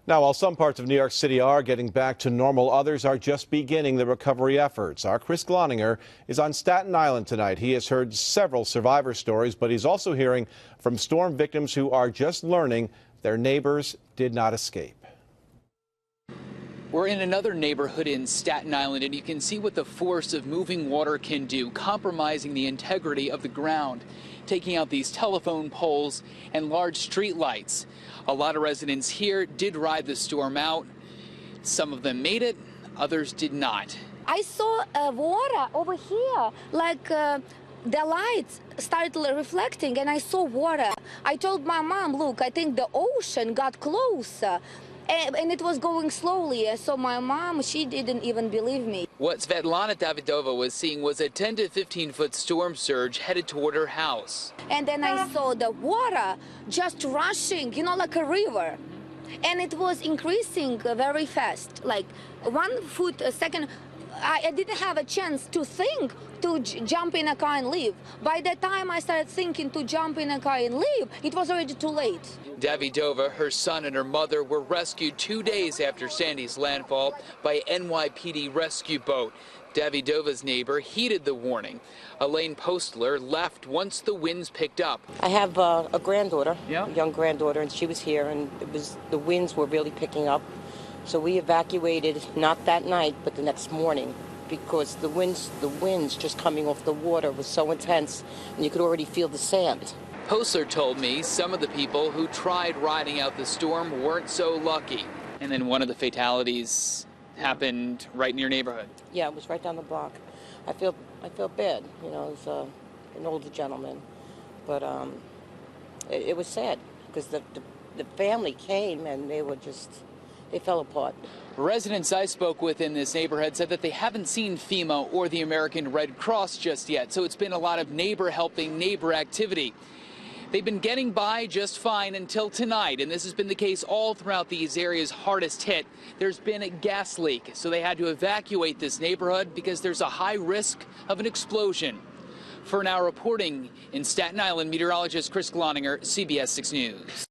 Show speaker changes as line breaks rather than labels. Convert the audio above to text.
Now, while some parts of New York City are getting back to normal, others are just beginning the recovery efforts. Our Chris Gloninger is on Staten Island tonight. He has heard several survivor stories, but he's also hearing from storm victims who are just learning their neighbors did not escape.
We're in another neighborhood in Staten Island, and you can see what the force of moving water can do, compromising the integrity of the ground, taking out these telephone poles and large street lights. A lot of residents here did ride the storm out. Some of them made it, others did not.
I saw water over here, like the lights started reflecting, and I saw water. I told my mom, look, I think the ocean got closer. And it was going slowly, so my mom, she didn't even believe me.
What Svetlana Davidova was seeing was a 10 to 15-foot storm surge headed toward her house.
And then I saw the water just rushing, you know, like a river. And it was increasing very fast, like 1 foot a second. I didn't have a chance to think to jump in a car and leave. By the time I started thinking to jump in a car and leave, it was already too late.
Davidova, her son, and her mother were rescued 2 days after Sandy's landfall by NYPD rescue boat. Davidova's neighbor heeded the warning. Elaine Postler left once the winds picked up.
I have a granddaughter, a young granddaughter, and she was here, and the winds were really picking up. So we evacuated, not that night, but the next morning, because the winds just coming off the water was so intense, and you could already feel the sand.
Postler told me some of the people who tried riding out the storm weren't so lucky. And then one of the fatalities happened right in your neighborhood.
Yeah, it was right down the block. I feel bad, you know, it was an older gentleman, but it was sad because the family came and they fell apart.
Residents I spoke with in this neighborhood said that they haven't seen FEMA or the American Red Cross just yet, so it's been a lot of neighbor helping neighbor activity. They've been getting by just fine until tonight, and this has been the case all throughout these areas hardest hit. There's been a gas leak, so they had to evacuate this neighborhood because there's a high risk of an explosion. For now, reporting in Staten Island, meteorologist Chris Gloninger, CBS 6 News.